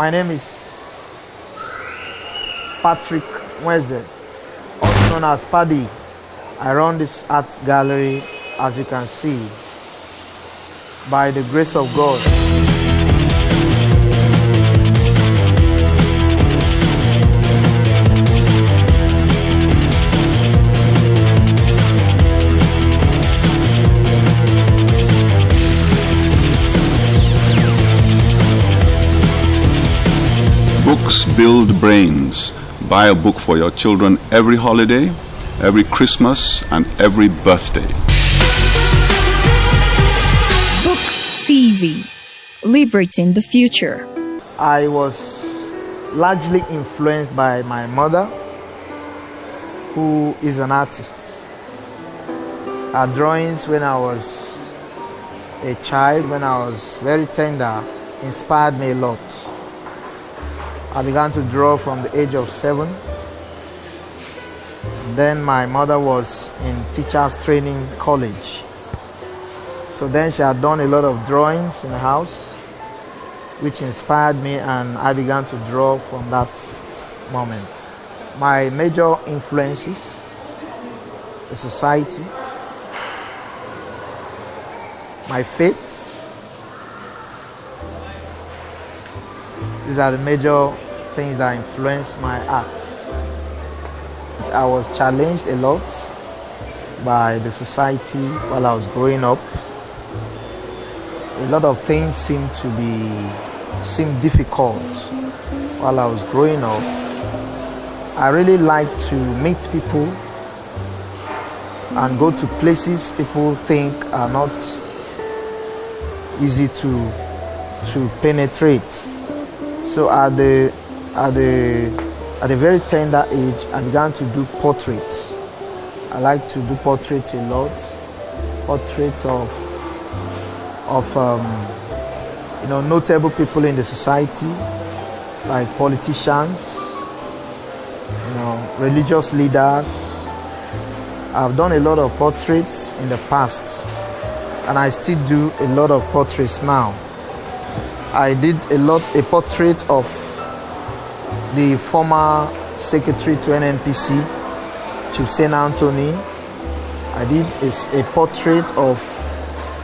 My name is Patrick Nwezeh, also known as Paddy. I run this art gallery, as you can see, by the grace of God. Books build brains. Buy a book for your children every holiday, every Christmas, and every birthday. Book TV, liberating the future. I was largely influenced by my mother, who is an artist. Her drawings when I was a child, when I was very tender, inspired me a lot. I began to draw from the age of 7. Then my mother was in teachers training college. So then she had done a lot of drawings in the house, which inspired me, and I began to draw from that moment. My major influences: the society, my faith. These are the major things that influence my art. I was challenged a lot by the society while I was growing up. A lot of things seemed difficult while I was growing up. I really like to meet people and go to places people think are not easy to penetrate. So at a very tender age, I began to do portraits. I like to do portraits a lot. Portraits of notable people in the society, like politicians, religious leaders. I've done a lot of portraits in the past, and I still do a lot of portraits now. I did a portrait of the former secretary to NNPC, Chief Saint Anthony. I did a portrait of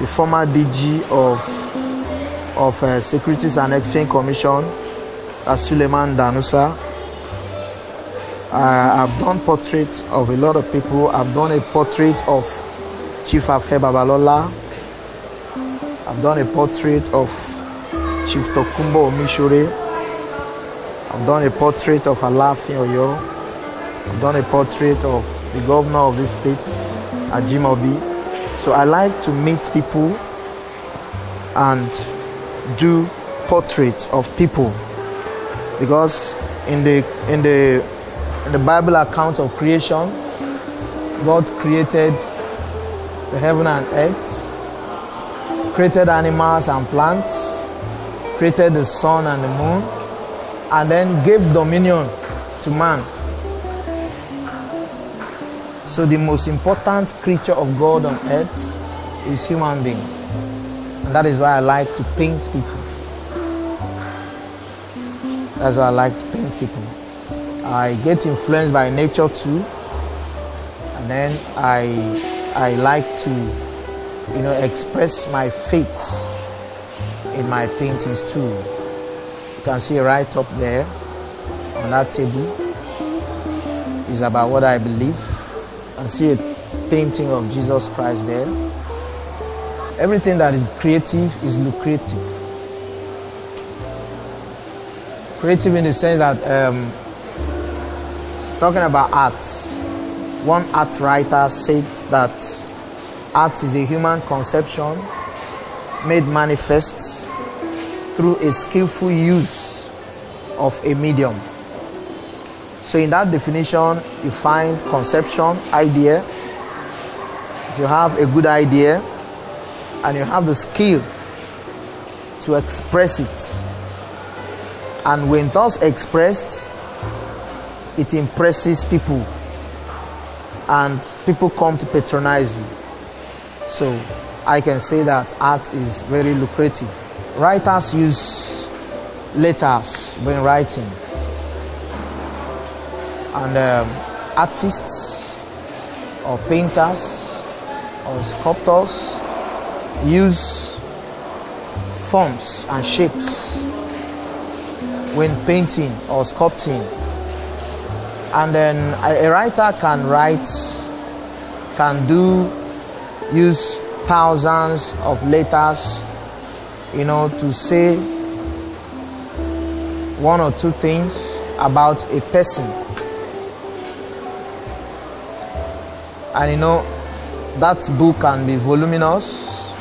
the former DG of Securities and Exchange Commission, Suleiman Danusa. I've done portraits of a lot of people. I've done a portrait of Chief Afe Babalola. I've done a portrait of Chief Tokumbo Omishore. I've done a portrait of Alaafin Oyo. I've done a portrait of the governor of this state, Ajimobi. So I like to meet people and do portraits of people, because in the Bible account of creation, God created the heaven and earth, created animals and plants, created the sun and the moon, and then gave dominion to man. So the most important creature of God on earth is human being. And that is why I like to paint people. That's why I like to paint people. I get influenced by nature too. And then I like to, express my faith in my paintings too. You can see right up there on that table is about what I believe. And see a painting of Jesus Christ there. Everything that is creative is lucrative. Creative in the sense that, talking about art, one art writer said that art is a human conception made manifest through a skillful use of a medium. So in that definition, you find conception, idea. If you have a good idea and you have the skill to express it, and when thus expressed, it impresses people and people come to patronize you. So I can say that art is very lucrative. Writers use letters when writing. And artists or painters or sculptors use forms and shapes when painting or sculpting. And then a writer can use thousands of letters, to say one or two things about a person. And that book can be voluminous,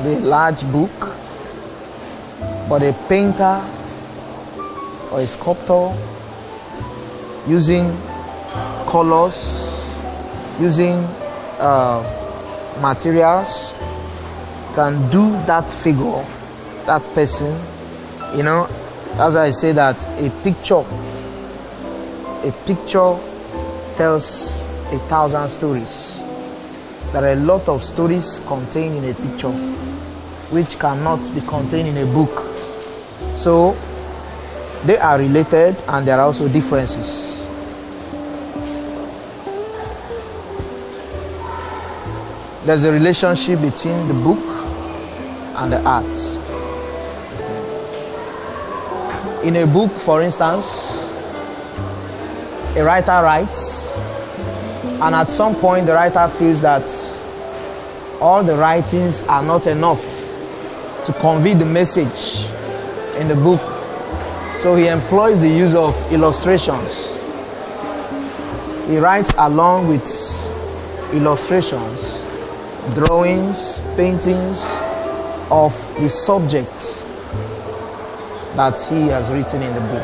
be a large book, but a painter or a sculptor using colors, using materials, can do that figure, that person. That's why I say that a picture tells 1,000 stories. There are a lot of stories contained in a picture which cannot be contained in a book. So they are related, and there are also differences. There's a relationship between the book and the art. In a book, for instance, a writer writes, and at some point the writer feels that all the writings are not enough to convey the message in the book. So he employs the use of illustrations. He writes along with illustrations, drawings, paintings of the subjects that he has written in the book.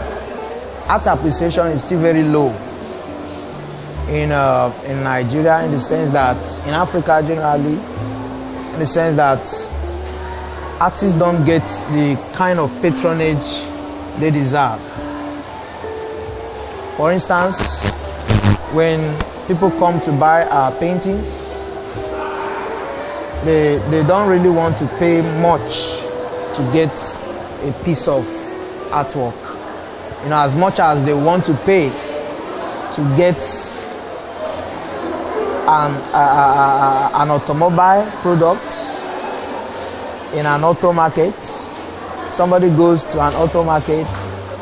Art appreciation is still very low in Nigeria, in the sense that, in Africa generally, in the sense that artists don't get the kind of patronage they deserve. For instance, when people come to buy our paintings, they don't really want to pay much to get a piece of artwork. As much as they want to pay to get an automobile product in an auto market. Somebody goes to an auto market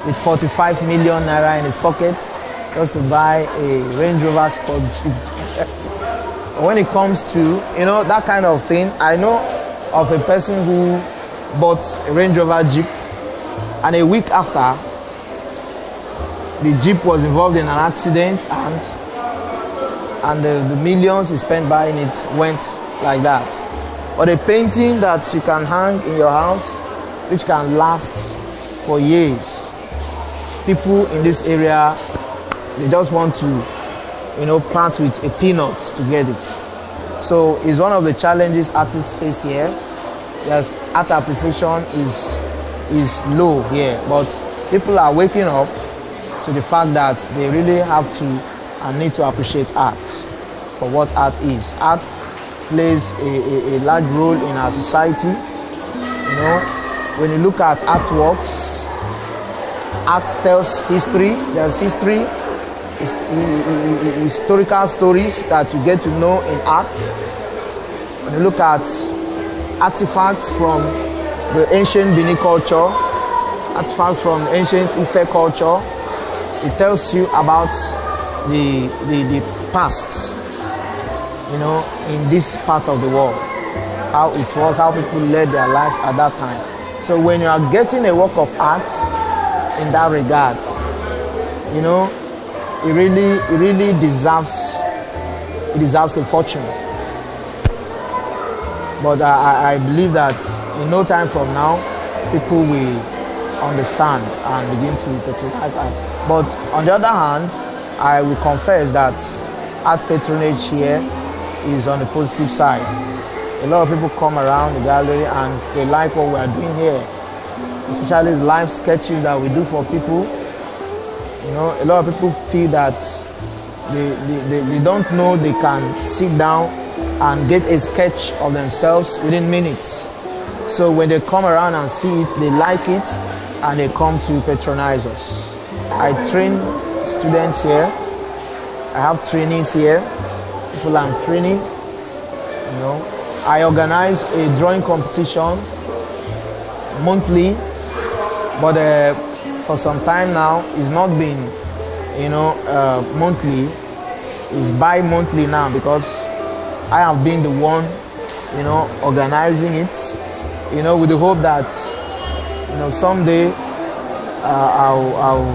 with 45 million naira in his pocket just to buy a Range Rover Sport Jeep. When it comes to that kind of thing, I know of a person who bought a Range Rover Jeep, and a week after, the Jeep was involved in an accident, and the millions he spent buying it went like that. But a painting that you can hang in your house, which can last for years, people in this area, they just want to part with a peanut to get it. So it's one of the challenges artists face here. Yes, art appreciation is low here, but people are waking up to the fact that they really have to and need to appreciate art for what art is. Art plays a large role in our society. When you look at artworks, art tells history. There's history, historical stories that you get to know in art. When you look at artifacts from the ancient Benin culture, artifacts from ancient Ife culture, it tells you about the past, in this part of the world, how it was, how people led their lives at that time. So when you are getting a work of art in that regard, it really deserves a fortune. But I believe that in no time from now, people will understand and begin to patronize art. But on the other hand, I will confess that art patronage here is on the positive side. A lot of people come around the gallery and they like what we are doing here, especially the live sketches that we do for people. A lot of people feel that they don't know they can sit down and get a sketch of themselves within minutes. So when they come around and see it, they like it, and they come to patronize us. I train students here. I have trainees here. People I'm training. I organize a drawing competition monthly, but for some time now, it's not been, monthly. It's bi-monthly now because I have been the one, organizing it, with the hope that, someday,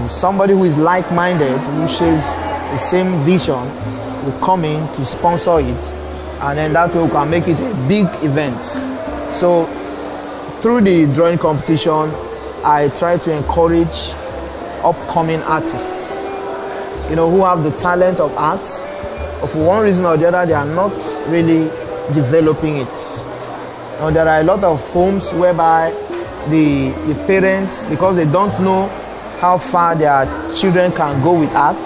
somebody who is like-minded, who shares the same vision, will come in to sponsor it, and then that way we can make it a big event. So, through the drawing competition, I try to encourage upcoming artists, who have the talent of art, but for one reason or the other, they are not really developing it. There are a lot of homes whereby the parents, because they don't know how far their children can go with art,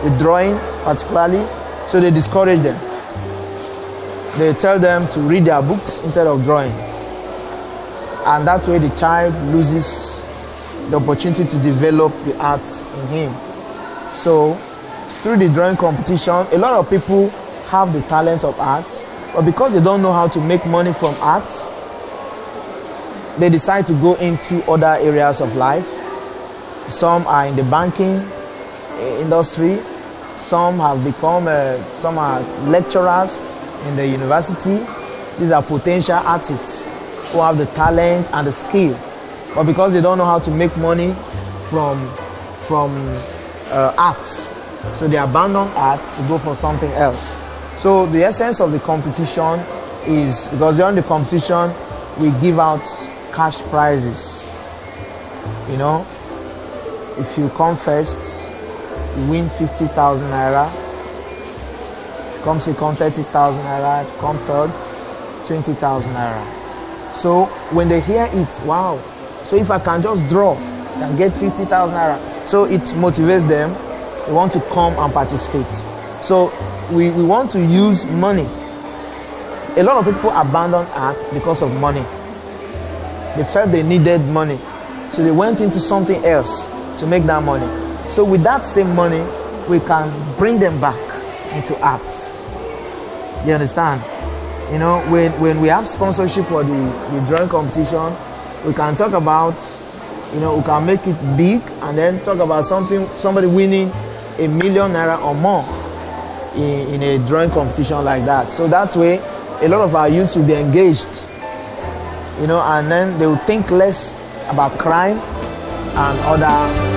with drawing particularly, so they discourage them. They tell them to read their books instead of drawing. And that way the child loses the opportunity to develop the art in him. So, through the drawing competition, a lot of people have the talent of art, but because they don't know how to make money from art, they decide to go into other areas of life. Some are in the banking industry, some have become, some are lecturers in the university. These are potential artists who have the talent and the skill, but because they don't know how to make money from art, so they abandon art to go for something else. So the essence of the competition is, because during the competition we give out cash prizes. If you come first, you win 50,000 naira. If you come second, 30,000 naira. If you come third, 20,000 naira. So when they hear it, wow, so if I can just draw, I can get 50,000 naira. So it motivates them. They want to come and participate. So we want to use money. A lot of people abandon art because of money. They felt they needed money, so they went into something else to make that money. So with that same money, we can bring them back into art. You understand? When we have sponsorship for the drawing competition, we can talk about, we can make it big, and then talk about somebody winning 1 million naira or more in a drawing competition like that. So that way, a lot of our youth will be engaged, and then they will think less about crime and other